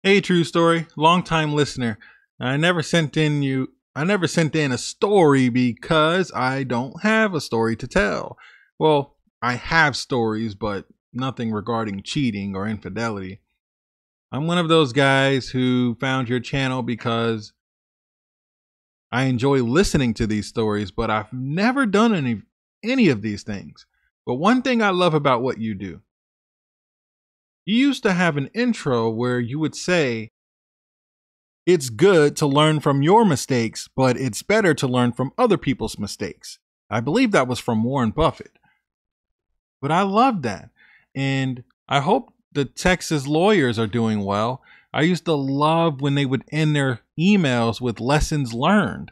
Hey, True Story, long time listener. I never sent in a story because I don't have a story to tell. Well, I have stories, but nothing regarding cheating or infidelity. I'm one of those guys who found your channel because I enjoy listening to these stories, but I've never done any of these things. But one thing I love about what you do, you used to have an intro where you would say, it's good to learn from your mistakes, but it's better to learn from other people's mistakes. I believe that was from Warren Buffett. But I love that. And I hope the Texas lawyers are doing well. I used to love when they would end their emails with lessons learned.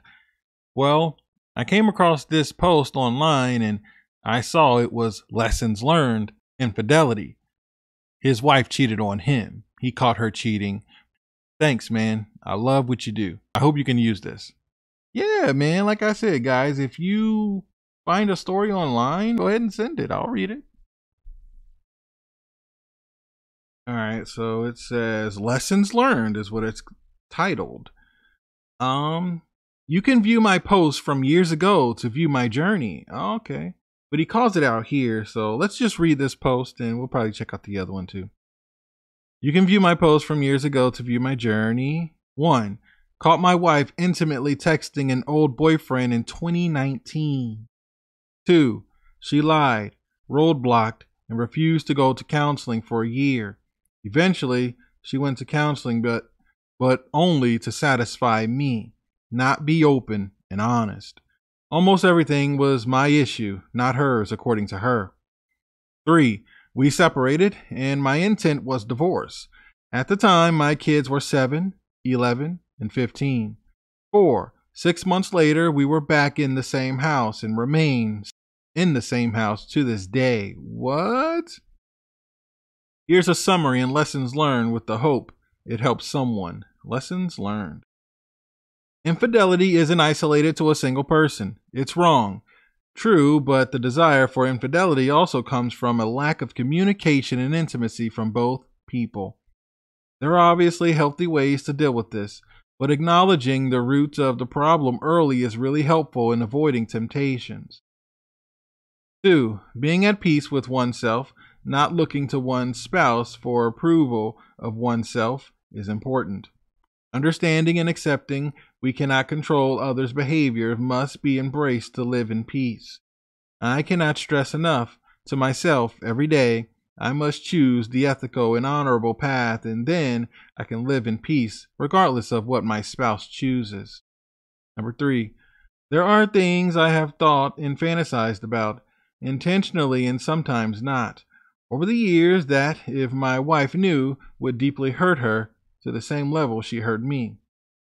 Well, I came across this post online and I saw it was lessons learned infidelity. His wife cheated on him. He caught her cheating. Thanks, man. I love what you do. I hope you can use this. Yeah, man. Like I said, guys, if you find a story online, go ahead and send it. I'll read it. All right. So it says lessons learned is what it's titled. You can view my post from years ago to view my journey. Oh, okay. But he calls it out here. So let's just read this post and we'll probably check out the other one too. You can view my post from years ago to view my journey. 1. Caught my wife intimately texting an old boyfriend in 2019. 2. She lied, roadblocked, and refused to go to counseling for a year. Eventually, she went to counseling, but only to satisfy me, not be open and honest. Almost everything was my issue, not hers, according to her. 3. We separated, and my intent was divorce. At the time, my kids were 7, 11, and 15. 4. 6 months later, we were back in the same house and remain in the same house to this day. What? Here's a summary and lessons learned with the hope it helps someone. Lessons learned. Infidelity isn't isolated to a single person. It's wrong. True, but the desire for infidelity also comes from a lack of communication and intimacy from both people. There are obviously healthy ways to deal with this, but acknowledging the roots of the problem early is really helpful in avoiding temptations. 2. Being at peace with oneself, not looking to one's spouse for approval of oneself, is important. Understanding and accepting we cannot control others' behavior must be embraced to live in peace. I cannot stress enough to myself every day I must choose the ethical and honorable path, and then I can live in peace regardless of what my spouse chooses. 3. There are things I have thought and fantasized about, intentionally and sometimes not, over the years that, if my wife knew, would deeply hurt her to the same level she hurt me.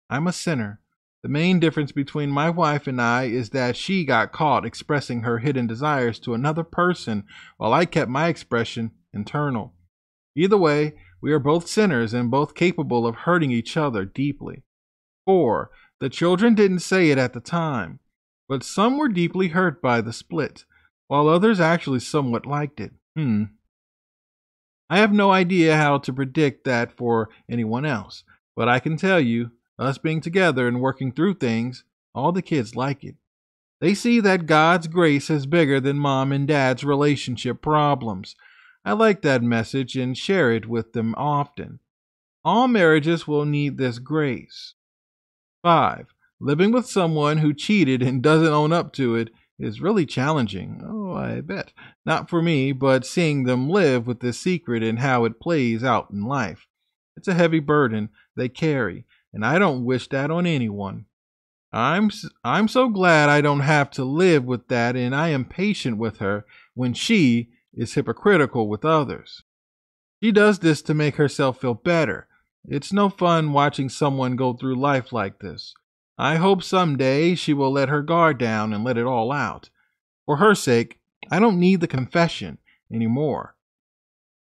I'm a sinner. The main difference between my wife and I is that she got caught expressing her hidden desires to another person while I kept my expression internal. Either way, we are both sinners and both capable of hurting each other deeply. 4. The children didn't say it at the time, but some were deeply hurt by the split, while others actually somewhat liked it. I have no idea how to predict that for anyone else, but I can tell you, us being together and working through things, all the kids like it. They see that God's grace is bigger than mom and dad's relationship problems. I like that message and share it with them often. All marriages will need this grace. 5. Living with someone who cheated and doesn't own up to it is really challenging. Oh, I bet. Not for me, but seeing them live with this secret and how it plays out in life. It's a heavy burden they carry, and I don't wish that on anyone. I'm so glad I don't have to live with that, and I am patient with her when she is hypocritical with others. She does this to make herself feel better. It's no fun watching someone go through life like this. I hope someday she will let her guard down and let it all out. For her sake, I don't need the confession anymore.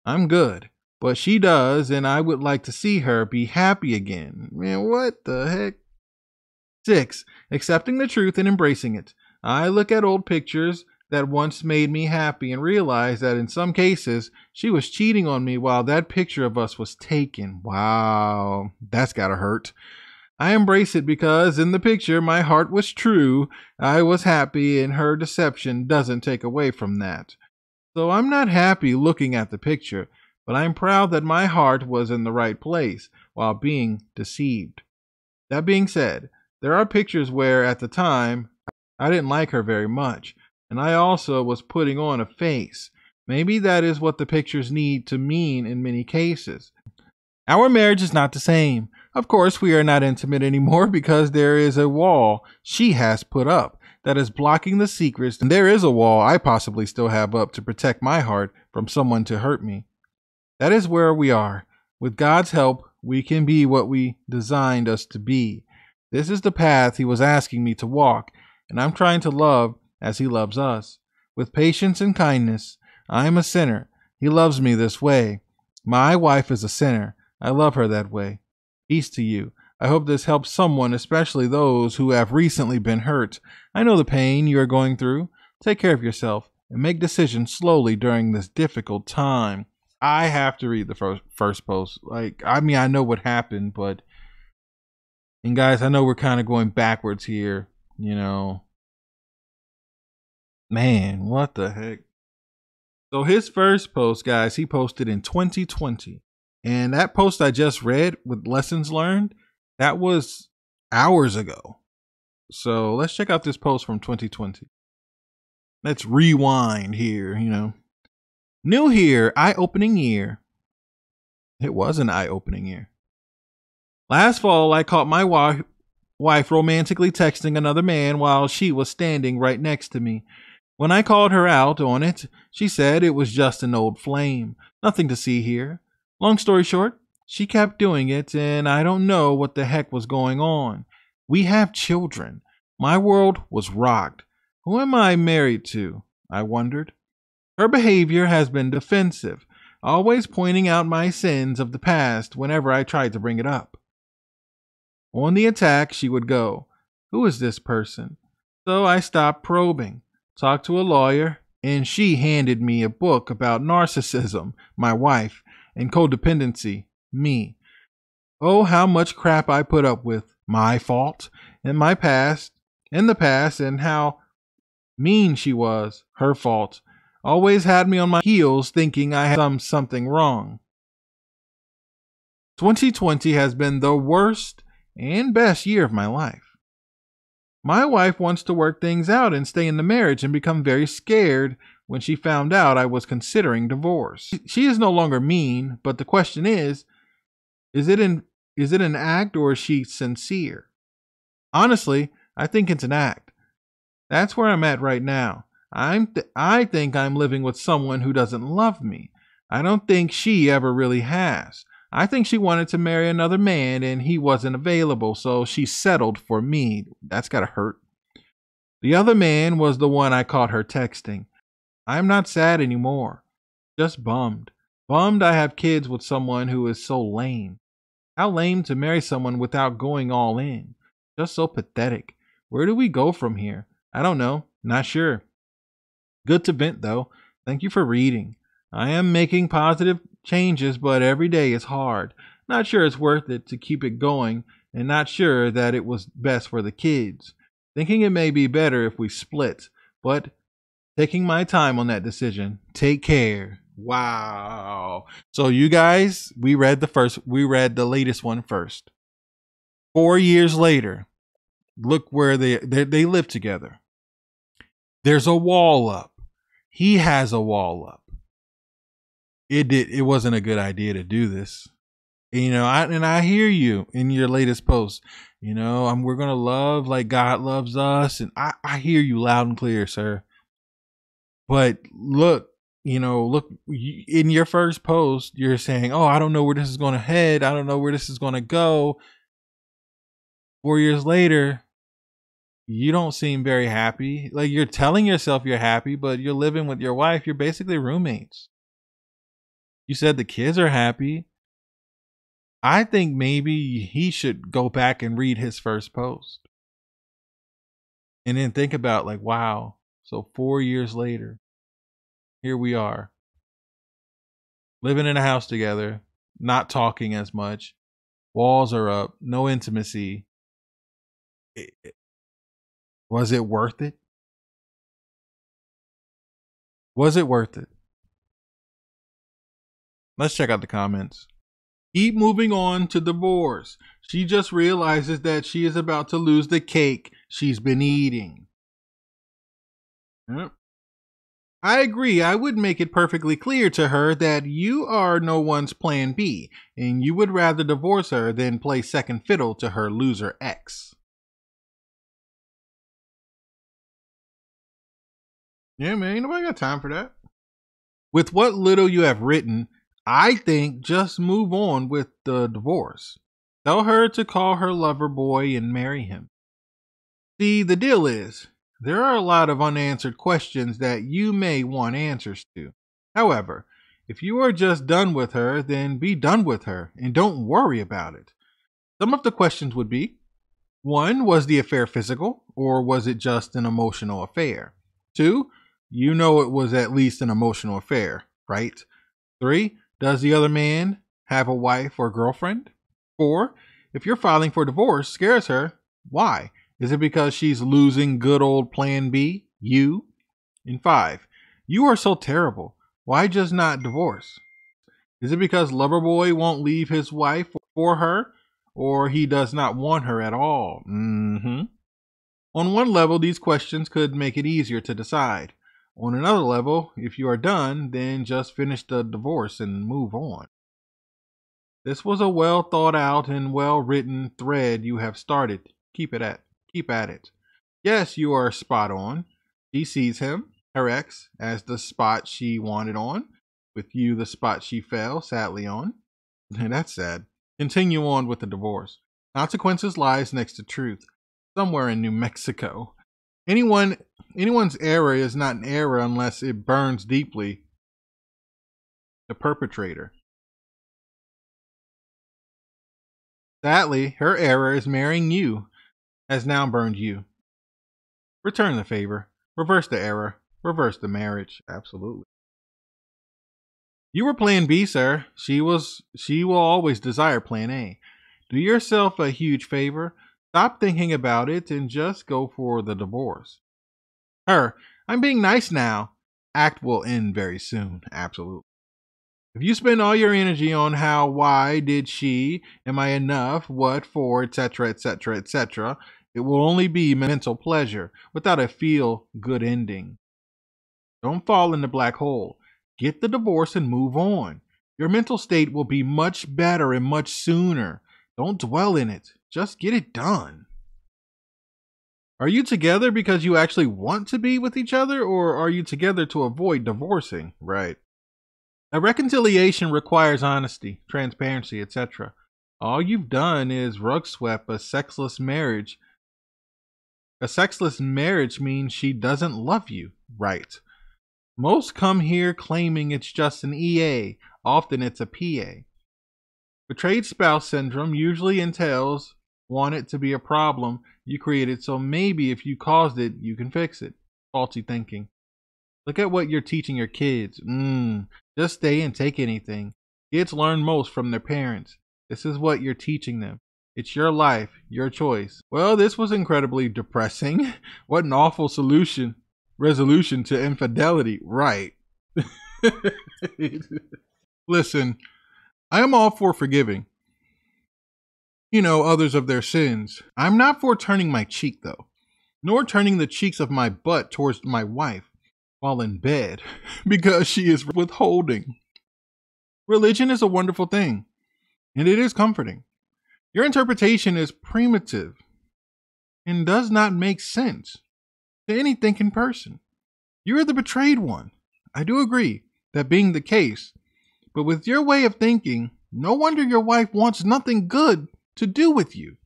I'm good. But she does, and I would like to see her be happy again. Man, what the heck? 6. Accepting the truth and embracing it. I look at old pictures, that once made me happy and realized that in some cases she was cheating on me while that picture of us was taken. Wow, that's gotta hurt. I embrace it because in the picture my heart was true. I was happy, and her deception doesn't take away from that. So I'm not happy looking at the picture, but I'm proud that my heart was in the right place while being deceived. That being said, there are pictures where at the time I didn't like her very much, and I also was putting on a face. Maybe that is what the pictures need to mean in many cases. Our marriage is not the same. Of course, we are not intimate anymore because there is a wall she has put up that is blocking the secrets, and there is a wall I possibly still have up to protect my heart from someone to hurt me. That is where we are. With God's help, we can be what we designed us to be. This is the path He was asking me to walk, and I'm trying to love as He loves us. With patience and kindness, I am a sinner. He loves me this way. My wife is a sinner. I love her that way. Peace to you. I hope this helps someone, especially those who have recently been hurt. I know the pain you are going through. Take care of yourself and make decisions slowly during this difficult time. I have to read the first post. I know what happened, and guys, I know we're kind of going backwards here, Man, what the heck? So his first post, guys, he posted in 2020. And that post I just read with lessons learned, that was hours ago. So let's check out this post from 2020. Let's rewind here, New year, eye-opening year. It was an eye-opening year. Last fall, I caught my wife romantically texting another man while she was standing right next to me. When I called her out on it, she said it was just an old flame. Nothing to see here. Long story short, she kept doing it, and I don't know what the heck was going on. We have children. My world was rocked. Who am I married to? I wondered. Her behavior has been defensive, always pointing out my sins of the past whenever I tried to bring it up. On the attack, she would go, "Who is this person?" So I stopped probing, talked to a lawyer, and she handed me a book about narcissism, my wife, and codependency, me. Oh, how much crap I put up with, my fault, in the past, and how mean she was, her fault. Always had me on my heels thinking I had done something wrong. 2020 has been the worst and best year of my life. My wife wants to work things out and stay in the marriage and become very scared when she found out I was considering divorce. She is no longer mean, but the question is it an act or is she sincere? Honestly, I think it's an act. That's where I'm at right now. I think I'm living with someone who doesn't love me. I don't think she ever really has. I think she wanted to marry another man and he wasn't available, so she settled for me. That's gotta hurt. The other man was the one I caught her texting. I'm not sad anymore. Just bummed. Bummed I have kids with someone who is so lame. How lame to marry someone without going all in. Just so pathetic. Where do we go from here? I don't know. Not sure. Good to vent though. Thank you for reading. I am making positive changes, but every day is hard. Not sure it's worth it to keep it going, and not sure that it was best for the kids. Thinking it may be better if we split, but taking my time on that decision. Take care. Wow. So you guys, we read the latest one first. 4 years later, look where they live together. There's a wall up. He has a wall up. It wasn't a good idea to do this. I hear you in your latest post. We're gonna love like God loves us, and I hear you loud and clear, sir. But look in your first post, you're saying, "Oh, I don't know where this is going to head. I don't know where this is going to go." 4 years later, you don't seem very happy. Like you're telling yourself you're happy, but you're living with your wife. You're basically roommates. You said the kids are happy. I think maybe he should go back and read his first post. And then think about like, wow, So 4 years later, here we are, living in a house together, not talking as much. Walls are up, no intimacy. Was it worth it? Was it worth it? Let's check out the comments. Keep moving on to divorce. She just realizes that she is about to lose the cake she's been eating. Yep. I agree. I would make it perfectly clear to her that you are no one's plan B, and you would rather divorce her than play second fiddle to her loser ex. Yeah, man, ain't nobody got time for that. With what little you have written, I think just move on with the divorce. Tell her to call her lover boy and marry him. See, the deal is, there are a lot of unanswered questions that you may want answers to. However, if you are just done with her, then be done with her and don't worry about it. Some of the questions would be: 1. Was the affair physical, or was it just an emotional affair? 2. You know it was at least an emotional affair, right? 3. Does the other man have a wife or girlfriend? 4. If your filing for divorce scares her, why? Is it because she's losing good old plan B, you? And 5. You are so terrible. Why just not divorce? Is it because Loverboy won't leave his wife for her? Or he does not want her at all? On one level, these questions could make it easier to decide. On another level, if you are done, then just finish the divorce and move on. This was a well thought out and well written thread you have started. Keep at it. Yes, you are spot on. She sees him, her ex, as the spot she wanted on, with you the spot she fell sadly on. That's sad. Continue on with the divorce. Consequences lies next to truth, somewhere in New Mexico. Anyone's error is not an error unless it burns deeply the perpetrator. Sadly, her error is marrying you has now burned you. Return the favor. Reverse the error. Reverse the marriage. Absolutely. You were plan B, sir. She will always desire plan A. Do yourself a huge favor. Stop thinking about it and just go for the divorce. Her, I'm being nice now. Act will end very soon. Absolutely. If you spend all your energy on how, why did she, am I enough, what for, etc., etc., etc., it will only be mental pleasure without a feel-good ending. Don't fall in the black hole. Get the divorce and move on. Your mental state will be much better and much sooner. Don't dwell in it. Just get it done. Are you together because you actually want to be with each other, or are you together to avoid divorcing? Right. A reconciliation requires honesty, transparency, etc. All you've done is rug swept a sexless marriage. A sexless marriage means she doesn't love you, right? Most come here claiming it's just an EA. Often it's a PA. Betrayed spouse syndrome usually entails want it to be a problem you created, so maybe if you caused it, you can fix it. Faulty thinking. Look at what you're teaching your kids. Just stay and take anything. Kids learn most from their parents. This is what you're teaching them. It's your life, your choice. Well, this was incredibly depressing. What an awful resolution to infidelity. Right. Listen, I am all for forgiving, others of their sins. I'm not for turning my cheek, though, nor turning the cheeks of my butt towards my wife while in bed because she is withholding. Religion is a wonderful thing, and it is comforting. Your interpretation is primitive and does not make sense to any thinking person. You are the betrayed one. I do agree that being the case, but with your way of thinking, no wonder your wife wants nothing good to do with you.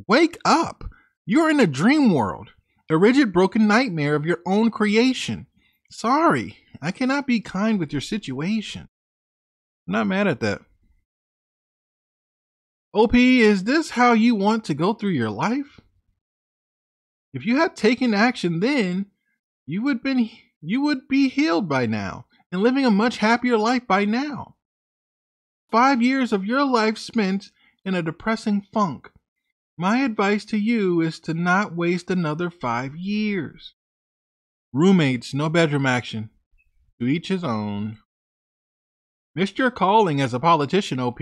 Wake up. You're in a dream world, a rigid, broken nightmare of your own creation. Sorry, I cannot be kind with your situation. I'm not mad at that. OP, is this how you want to go through your life? If you had taken action then, you would be healed by now and living a much happier life by now. 5 years of your life spent in a depressing funk. My advice to you is to not waste another 5 years. Roommates, no bedroom action. To each his own. Missed your calling as a politician, OP.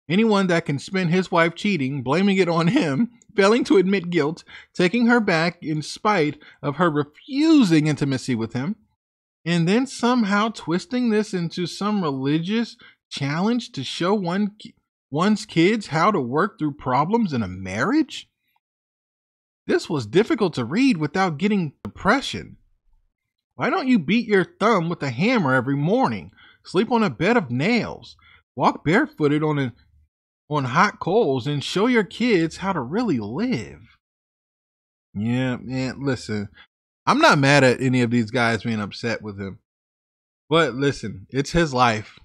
Anyone that can spin his wife cheating, blaming it on him, failing to admit guilt, taking her back in spite of her refusing intimacy with him, and then somehow twisting this into some religious challenge to show one's kids how to work through problems in a marriage? This was difficult to read without getting depression. Why don't you beat your thumb with a hammer every morning, sleep on a bed of nails, walk barefooted on hot coals, and show your kids how to really live? Yeah, man, listen, I'm not mad at any of these guys being upset with him. But listen, it's his life.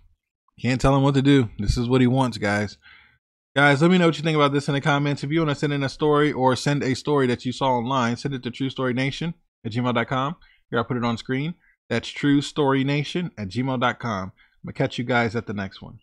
Can't tell him what to do. This is what he wants, guys. Guys, let me know what you think about this in the comments. If you want to send in a story or send a story that you saw online, send it to truestorynation@gmail.com. Here, I'll put it on screen. That's truestorynation@gmail.com. I'm going to catch you guys at the next one.